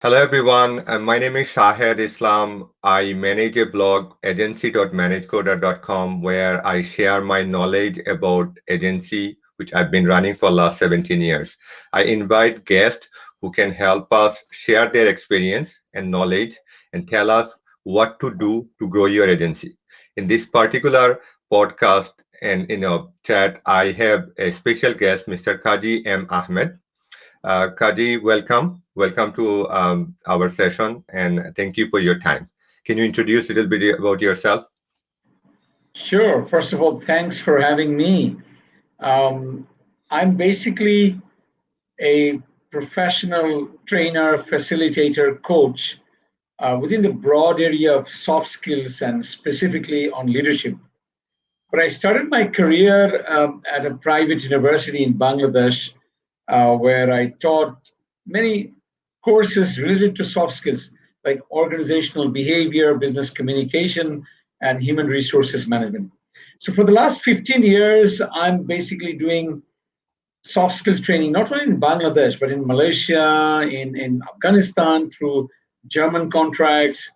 Hello everyone, my name is Shahed Islam. I manage a blog agency.managecoder.com where I share my knowledge about agency which I've been running for last 17 years. I invite guests who can help us share their experience and knowledge and tell us what to do to grow your agency. In this particular podcast and chat, I have a special guest, Mr. Quazi M. Ahmed. Kaji, welcome. Welcome to our session and thank you for your time. Can you introduce a little bit about yourself? Sure. First of all, thanks for having me. Um, I'm basically a professional trainer, facilitator, coach within the broad area of soft skills and specifically on leadership. But I started my career at a private university in Bangladesh where I taught many courses related to soft skills like organizational behavior, business communication, and human resources management. So for the last 15 years, I'm basically doing soft skills training, not only in Bangladesh, but in Malaysia, in Afghanistan through German contracts.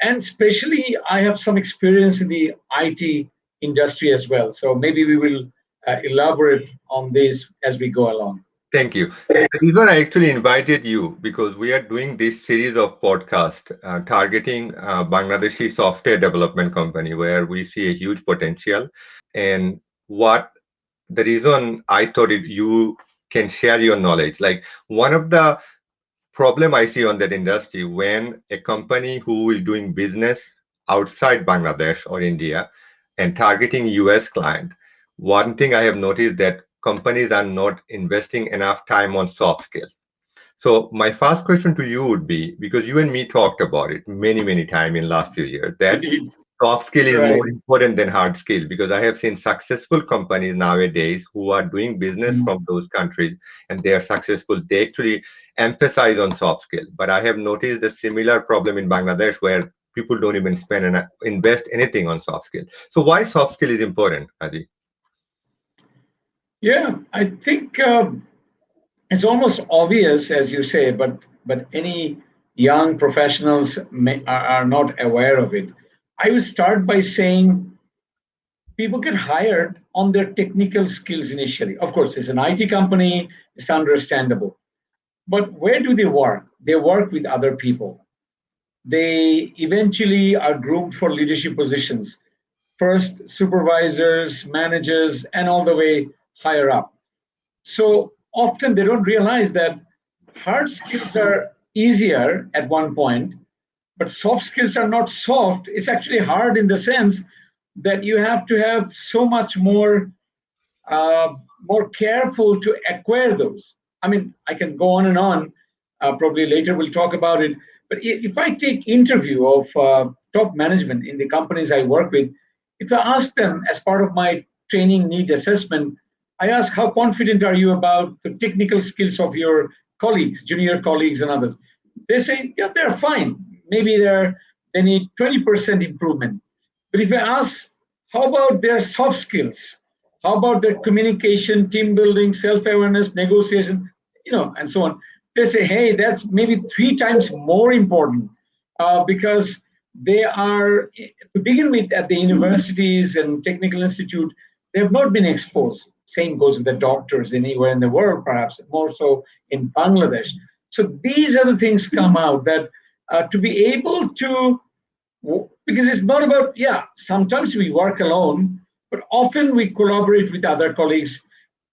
And especially, I have some experience in the IT industry as well. So maybe we will elaborate on this as we go along. Thank you. The reason I actually invited you because we are doing this series of podcast targeting Bangladeshi software development company where we see a huge potential. And what the reason I thought you can share your knowledge, like one of the problem I see on that industry when a company who is doing business outside Bangladesh or India and targeting US client, one thing I have noticed that companies are not investing enough time on soft skill. So my first question to you would be, because you and me talked about it many times in last few years, that Indeed. soft skill is Right. more important than hard skill because I have seen successful companies nowadays who are doing business Mhm. from those countries and they are successful. They actually emphasize on soft skill. But I have noticed a similar problem in Bangladesh where people don't even spend and invest anything on soft skill. So why soft skill is important, Adi? Yeah, I think it's almost obvious, as you say, but any young professionals are not aware of it. I would start by saying people get hired on their technical skills initially. Of course, it's an IT company, it's understandable. But where do they work? They work with other people. They eventually are groomed for leadership positions, first supervisors, managers, and all the way higher up. So often they don't realize that hard skills are easier at one point, but soft skills are not soft. It's actually hard in the sense that you have to have so much uh, more careful to acquire those. I mean, I can go on and on. Probably later we'll talk about it. But if I take interview of top management in the companies I work with, if I ask them as part of my training need assessment, I ask how confident are you about the technical skills of your colleagues, junior colleagues and others. They say, yeah, they're fine. Maybe they need 20% improvement. But if I ask, how about their soft skills? How about their communication, team building, self-awareness, negotiation, and so on? They say, hey, that's maybe three times more important because they are, to begin with, at the universities and technical institute, they have not been exposed. Same goes with the doctors anywhere in the world, perhaps more so in Bangladesh. So these are the things come out that to be able to, because it's not about, yeah, sometimes we work alone, but often we collaborate with other colleagues.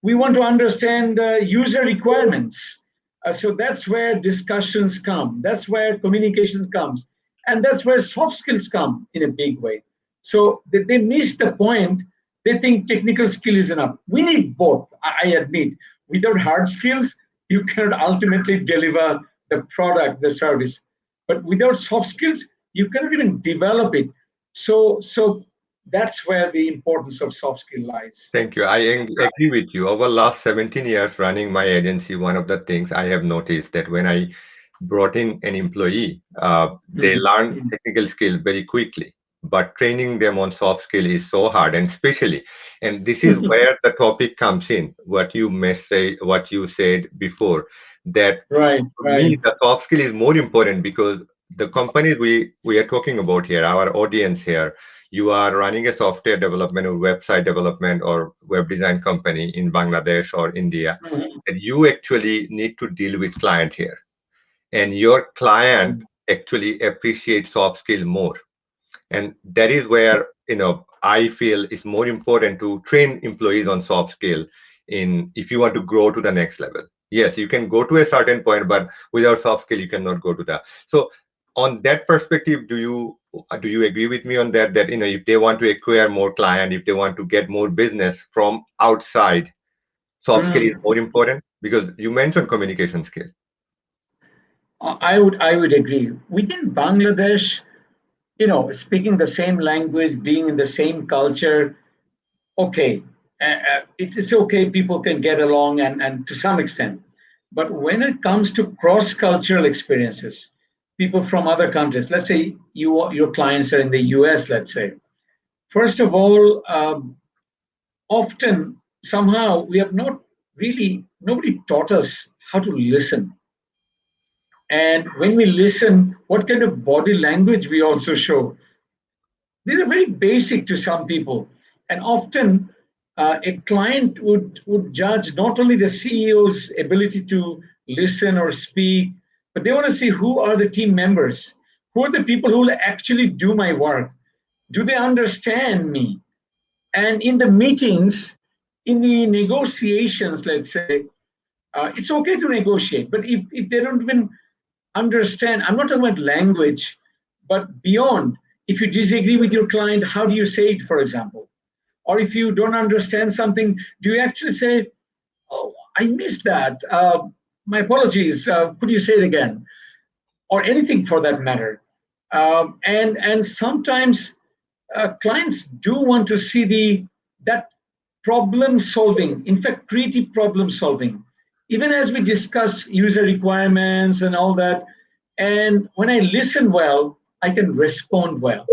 We want to understand user requirements. So that's where discussions come. That's where communication comes. And that's where soft skills come in a big way. So they miss the point. They think technical skill is enough. We need both, I admit. Without hard skills, you cannot ultimately deliver the product, the service. But without soft skills, you cannot even develop it. So that's where the importance of soft skill lies. Thank you. Agree with you. Over last 17 years running my agency, one of the things I have noticed that when I brought in an employee, they Mhm. learn technical skills very quickly. but training them on soft skill is so hard, and especially, and this is where the topic comes in, what you may say, what you said before, that Right, to right. me the soft skill is more important because the companies we are talking about here, our audience here, you are running a software development or website development or web design company in Bangladesh or India, Mhm. and you actually need to deal with client here, and your client actually appreciates soft skill more, and that is where I feel it's more important to train employees on soft skill in if you want to grow to the next level. Yes, you can go to a certain point, but without soft skill you cannot go to that. So on that perspective, do you agree with me on that, that if they want to acquire more client, if they want to get more business from outside, soft skill is Mm. more important? Because you mentioned communication skill. I would agree. Within Bangladesh, speaking the same language, being in the same culture, okay, it's okay. People can get along, and to some extent. But when it comes to cross-cultural experiences, people from other countries, let's say your clients are in the U.S., let's say. First of all, often somehow we have not really nobody taught us how to listen, and when we listen, what kind of body language we also show. These are very basic to some people, and often a client would judge not only the CEO's ability to listen or speak, but they want to see who are the team members, who are the people who will actually do my work. Do they understand me? And in the meetings, in the negotiations, let's say, it's okay to negotiate, but if they don't even understand, I'm not talking about language, but beyond, if you disagree with your client, how do you say it, for example? Or if you don't understand something, do you actually say, oh, I missed that. My apologies. Could you say it again? Or anything for that matter. And sometimes clients do want to see the that problem solving, in fact, creative problem solving, even as we discuss user requirements and all that. And when I listen well, I can respond well.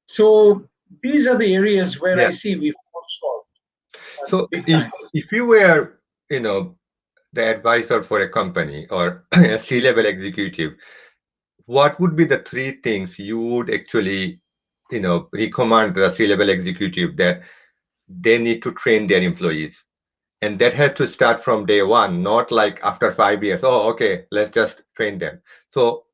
So these are the areas where I Yeah. see we fall short So big if time. if you were the advisor for a company or a C-level executive, what would be the three things you would actually, recommend the C-level executive that they need to train their employees? And that has to start from day one, not like after 5 years. Oh, okay, let's just train them. So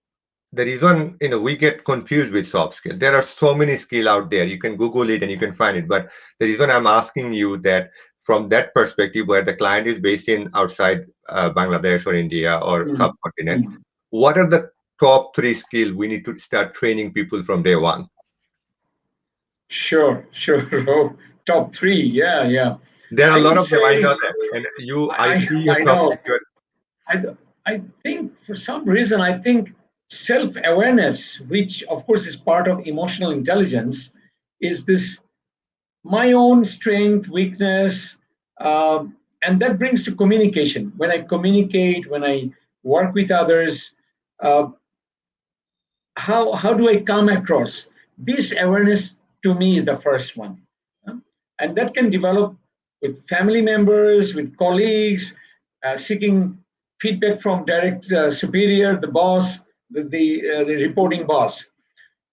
the reason, we get confused with soft skill. There are so many skill out there. You can Google it and you can find it. But the reason I'm asking you that from that perspective, where the client is based in outside Bangladesh or India or Mm, subcontinent, mm. what are the top three skills we need to start training people from day one? Sure, sure. Oh, top three. Yeah, yeah. There are a I lot would of them. I say, know that. And I I, see your I topic. know. I, I think for some reason, I think self awareness, which of course is part of emotional intelligence, is this my own strength, weakness, and that brings to communication. When I communicate, when I work with others, uh, how do I come across? This awareness to me is the first one. uh, And that can develop with family members, with colleagues, seeking feedback from direct superior, the boss, the reporting boss.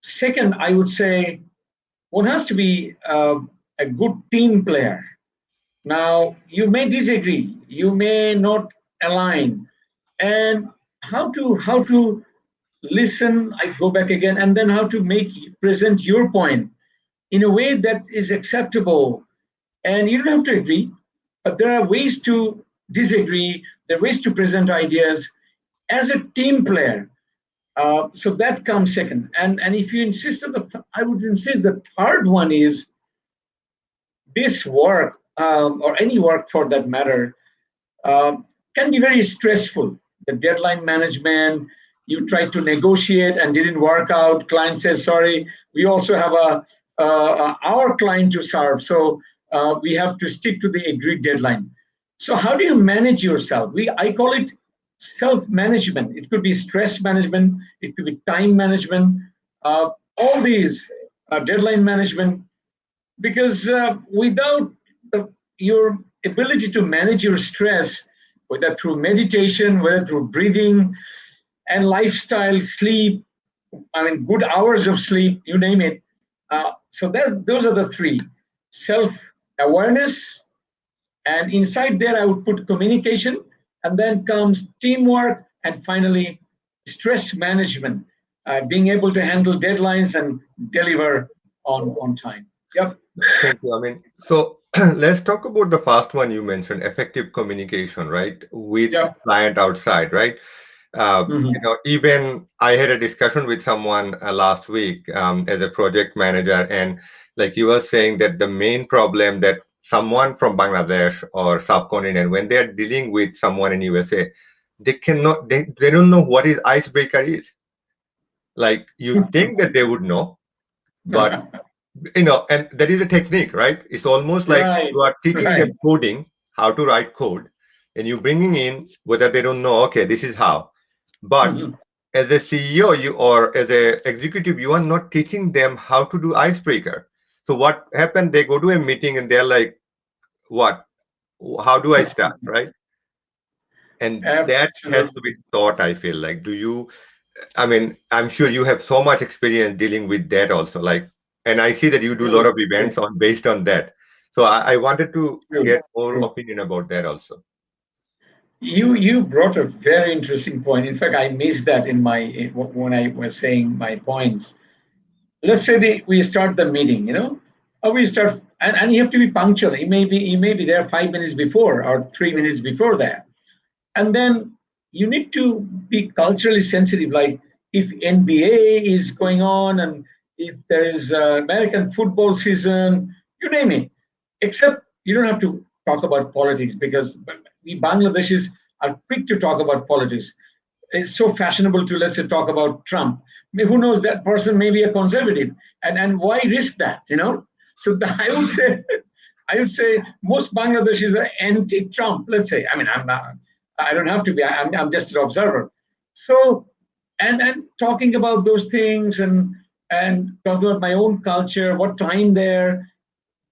Second, I would say one has to be a good team player. Now, you may disagree, you may not align, and how to listen. I go back again, and then how to make present your point in a way that is acceptable. And you don't have to agree, but there are ways to disagree. There are ways to present ideas as a team player. So that comes second. And if you insist on I would insist the third one is this work, or any work for that matter, can be very stressful. The deadline management, you try to negotiate and didn't work out. Client says, sorry, we also have our client to serve. So we have to stick to the agreed deadline. So how do you manage yourself? I call it self-management. It could be stress management. It could be time management. Uh, all these. deadline management, because without your ability to manage your stress, whether through meditation, whether through breathing and lifestyle, sleep, I mean, good hours of sleep, you name it. So those are the three: self awareness, and inside there, I would put communication, and then comes teamwork, and finally, stress management, being able to handle deadlines and deliver on time. Yep. Thank you. I mean, so let's talk about the first one you mentioned, effective communication, right? With Yep. client outside, right? Mhm. Even I had a discussion with someone last week as a project manager, and like you were saying that the main problem that someone from Bangladesh or subcontinent, when they are dealing with someone in USA, they don't know what is icebreaker is. Like you think that they would know, but and that is a technique, right? It's almost like Right, you are teaching right. them coding, how to write code, and you bringing in whether they don't know, okay, this is how. But Mhm. as a CEO, you or as a executive, you are not teaching them how to do icebreaker. So what happened? They go to a meeting and they're like, "What? How do I start?" Right? And that has to Absolutely. be taught. I feel like. Do you? I mean, I'm sure you have so much experience dealing with that also. Like, and I see that you do a lot True, of events true, on based on that. So I wanted to true, get more true. opinion about that also. You brought a very interesting point. In fact, I missed that when I was saying my points. Let's say we start the meeting, or we start, and you have to be punctual. You may be there 5 minutes before or 3 minutes before that. And then you need to be culturally sensitive. Like if NBA is going on, and if there is American football season, you name it. Except you don't have to talk about politics, because we Bangladeshis are quick to talk about politics. It's so fashionable to, let's say, talk about Trump. I mean, who knows, that person may be a conservative, and why risk that? So I would say most Bangladeshis are anti-Trump. Let's say. I mean, I'm not. I don't have to be. I'm just an observer. So, and talking about those things, and talking about my own culture, what time there.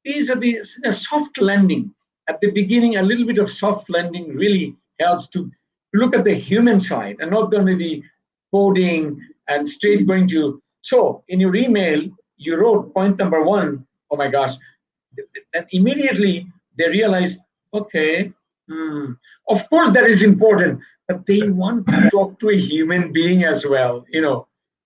These are the soft landing at the beginning. A little bit of soft landing really helps to look at the human side, and not only the coding and straight going to. So in your email, you wrote point number one. Oh my gosh! And immediately they realize, okay, hmm, of course that is important, but they want to talk to a human being as well.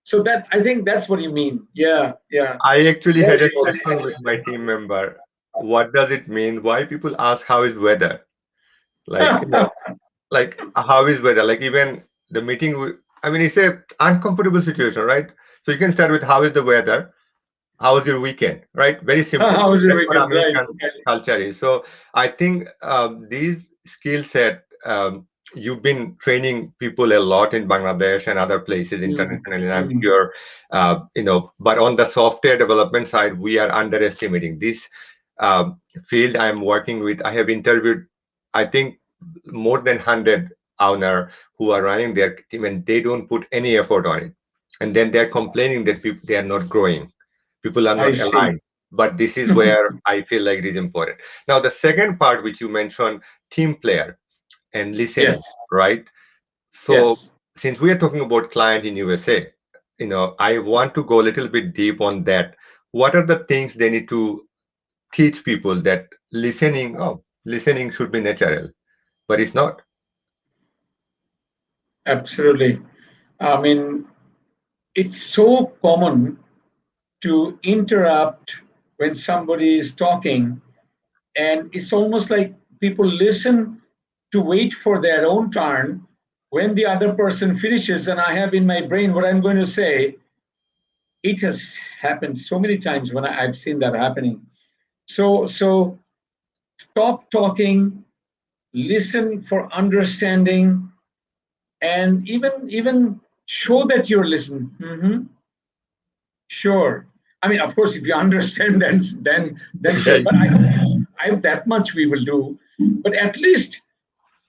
So that, I think that's what you mean. Yeah, yeah. I actually Very had a important. session with my team member. What does it mean? Why people ask how is weather? Like, like how is weather? Like even the meeting. I mean, it's a uncomfortable situation, right? So you can start with how is the weather? How was your weekend? Right? Very simple. How was your That's what weekend? Right. American culture is. So I think these skill set, you've been training people a lot in Bangladesh and other places Mm, internationally. And I'm mm, sure, but on the software development side, we are underestimating this field I'm working with. I have interviewed, I think, more than 100 owner who are running their team, and they don't put any effort on it. And then they're complaining that they are not growing, people are I not see. aligned. But this is where I feel like it is important. Now the second part which you mentioned, team player and listening, Yes, right? So yes. since we are talking about client in USA, I want to go a little bit deep on that. What are the things they need to teach people that listening should be natural, but it's not. Absolutely. I mean, it's so common to interrupt when somebody is talking, and it's almost like people listen to wait for their own turn. When the other person finishes, and I have in my brain what I'm going to say, it has happened so many times when I've seen that happening. So stop talking, listen for understanding, and even show that you're listening. Sure. I mean, of course, if you understand, then sure. But I that much we will do. But at least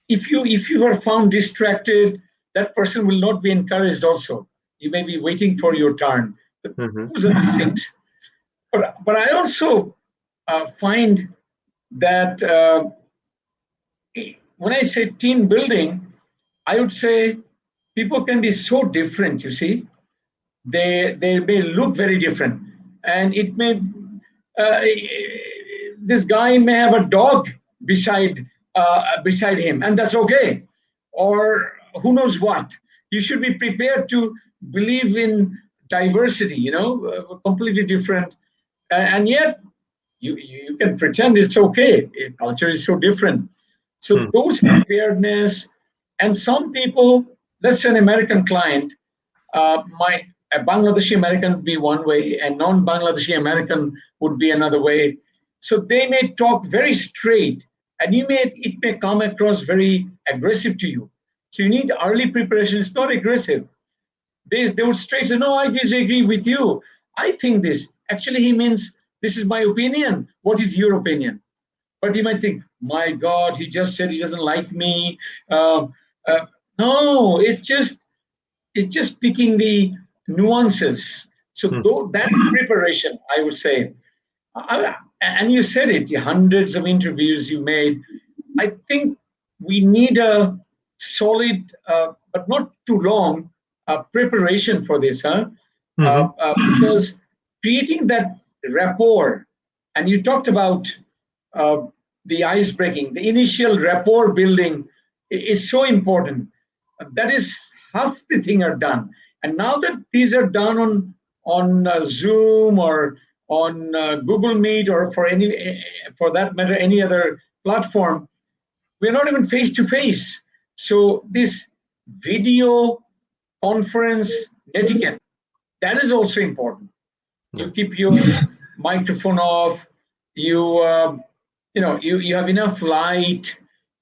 if you are found distracted, that person will not be encouraged. Also, you may be waiting for your turn. But Mhm. those are these things. But I also find that when I say team building, I would say people can be so different. You see, they may look very different, and it may uh, this guy may have a dog beside him, and that's okay, or who knows what. You should be prepared to believe in diversity. Completely different, and yet you can pretend it's okay. Culture is so different. So Hmm. those preparedness, and some people, let's say an American client, might a Bangladeshi American would be one way, and non-Bangladeshi American would be another way. So they may talk very straight, and it may come across very aggressive to you. So you need early preparation. It's not aggressive. They would straight say, "No, I disagree with you. I think this." Actually, he means, "This is my opinion. What is your opinion?" But you might think, "My God, he just said he doesn't like me." Uh, no, it's just picking the nuances. So Hmm. though that preparation, I would say, and you said it, hundreds of interviews you made. I think we need a solid, but not too long, preparation for this, huh? Hmm. Because creating that rapport, and you talked about uh, the ice breaking, the initial rapport building is so important. That is half the thing are done. And now that these are done on Zoom or on Google Meet, or for that matter any other platform, we're not even face to face. So this video conference etiquette, that is also important. Yeah. You keep your microphone off. You have enough light.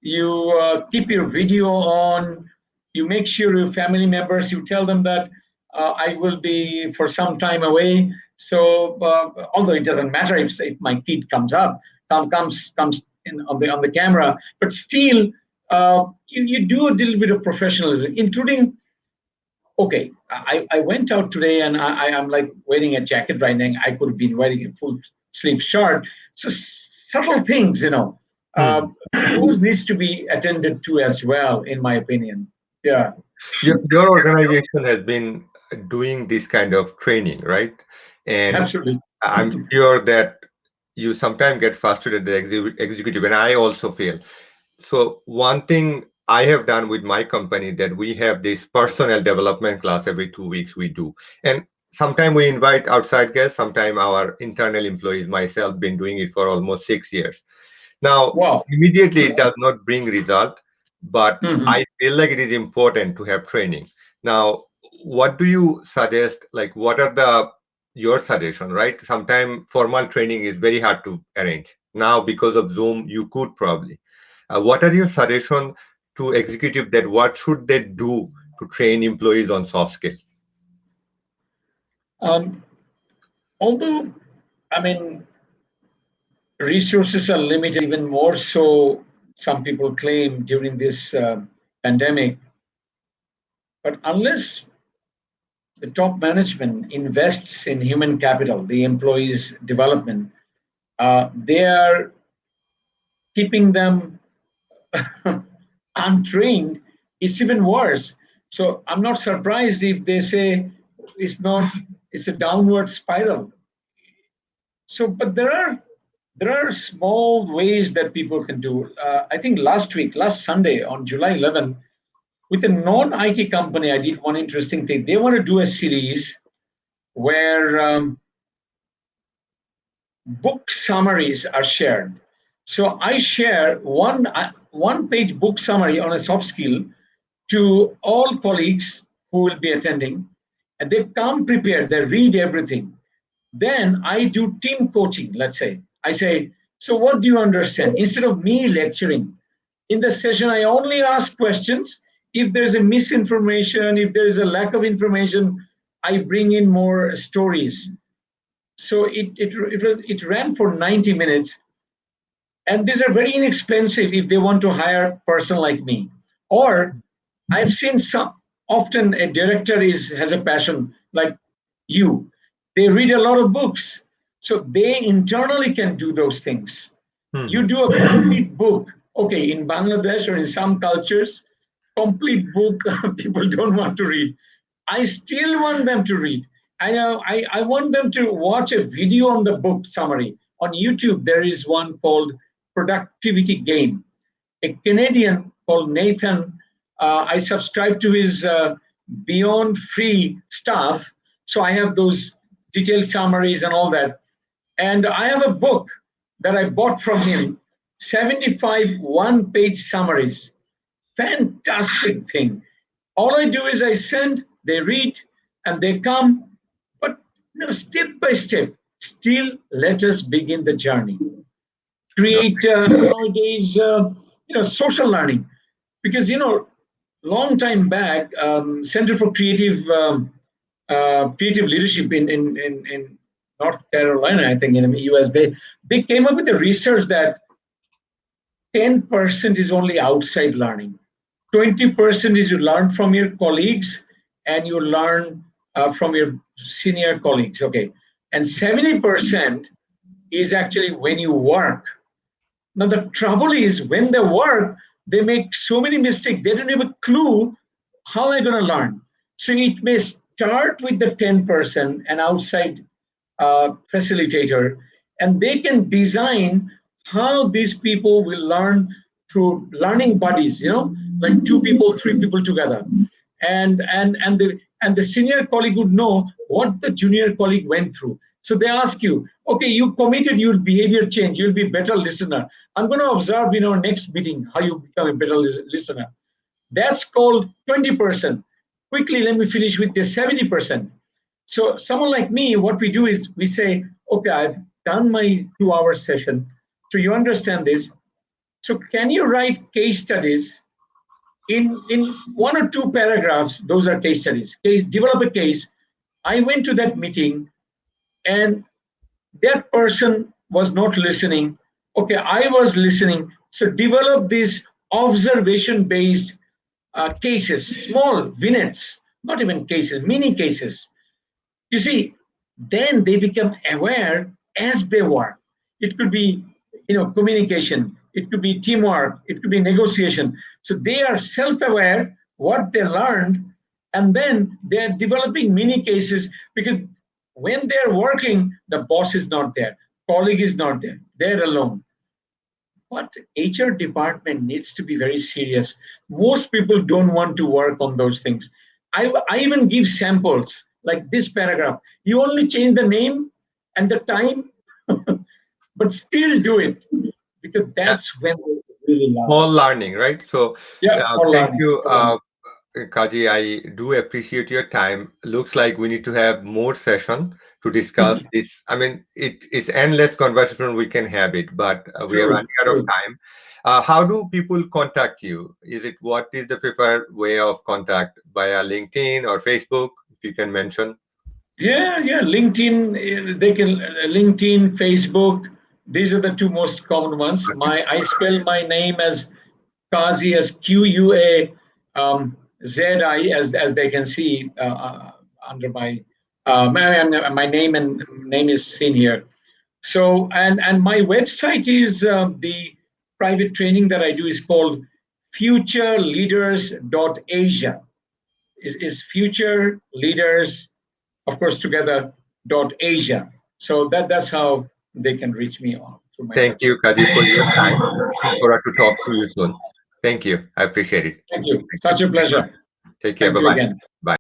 You keep your video on. You make sure your family members, you tell them that I will be for some time away. So although it doesn't matter if my kid comes in on the camera, but still you do a little bit of professionalism, including, okay, I went out today and I'm like wearing a jacket right now. I could have been wearing a full sleeve shirt. So subtle things, Hmm. those needs to be attended to as well, in my opinion. Yeah, Your organization has been doing this kind of training, right? And absolutely. I'm sure that you sometimes get frustrated as the executive, and I also feel. So one thing I have done with my company, that we have this personal development class every 2 weeks we do. And sometimes we invite outside guests, sometimes our internal employees, myself, been doing it for almost 6 years. Now, Wow. immediately it does not bring result, but Mhm. I feel like it is important to have training. Now, what do you suggest? Like, what are the your suggestion, right? Sometimes formal training is very hard to arrange. Now, because of Zoom, you could probably. What are your suggestion to executive that what should they do to train employees on soft skills? Um, Although, I mean, resources are limited, even more so, some people claim during this pandemic. But unless the top management invests in human capital, the employees' development, they are keeping them untrained. It's even worse. So I'm not surprised if they say it's not, it's a downward spiral. So, but there are small ways that people can do. I think last Sunday on July 11th, with a non-IT company, I did one interesting thing. They want to do a series where book summaries are shared. So I share one page book summary on a soft skill to all colleagues who will be attending, and they come prepared. They read everything. Then I do team coaching. Let's say I say, so what do you understand? Instead of me lecturing in the session, I only ask questions. If there's a misinformation, if there is a lack of information, I bring in more stories. So it ran for 90 minutes, and these are very inexpensive if they want to hire a person like me. Or I've seen some, often a director has a passion like you. They read a lot of books. So they internally can do those things. You Hmm. do a complete book. Okay, in Bangladesh or in some cultures, complete book people don't want to read. I still want them to read. I know I want them to watch a video on the book summary. On YouTube, there is one called Productivity Game. A Canadian called Nathan, I subscribe to his Beyond Free stuff. So I have those detailed summaries and all that. And I have a book that I bought from him, 75 one-page summaries. Fantastic thing. All I do is I send, they read, and they come. But step by step, still let us begin the journey. Create nowadays, social learning, because long time back, Center for Creative Leadership in North Carolina, I think in the US, they came up with the research that 10% is only outside learning. 20% is you learn from your colleagues and you learn from your senior colleagues. Okay. And 70% is actually when you work. Now, the trouble is when they work, they make so many mistakes, they don't have a clue how am I going to learn. So it may start with the 10%, an outside facilitator, and they can design how these people will learn through learning buddies, like two people, three people together. And the senior colleague would know what the junior colleague went through. So they ask you, okay, you committed, your behavior change, you'll be better listener. I'm going to observe in our next meeting how you become a better listener. That's called 20%. Quickly, let me finish with the 70%. So someone like me, what we do is we say, okay, I've done my 2-hour session. So you understand this. So can you write case studies in 1 or 2 paragraphs? Those are case studies. Develop a case. I went to that meeting and that person was not listening. Okay, I was listening. So develop these observation based cases, small vignettes, not even cases, mini cases. You see, then they become aware as they work. It could be, communication. It could be teamwork. It could be negotiation. So they are self-aware what they learned, and then they are developing mini cases because when they're working, the boss is not there, colleague is not there, they're alone. But HR department needs to be very serious. Most people don't want to work on those things. I even give samples like this paragraph. You only change the name and the time, but still do it because that's when they really learn. Small learning, right? So, Yeah, for thank learning. you, For learning. Kaji. I do appreciate your time. Looks like we need to have more session to discuss this. I mean, it's endless conversation we can have it, but we are True, running out of true. time. How do people contact you? What is the preferred way of contact via LinkedIn or Facebook? If you can mention. Yeah, yeah. LinkedIn, they can LinkedIn, Facebook. These are the two most common ones. I spell my name as Quazi as Q-U-A Z-I, as they can see under my name, and name is seen here. So and my website is the private training that I do is called futureleaders.asia. Is future leaders, of course, together .asia. So that's how they can reach me on through my Thank you, website. Kaji, for your time. Looking forward to talk to you soon. Thank you. I appreciate it. Thank you. Thank you. Such a pleasure. Take care. Thank Bye you bye. again. Bye.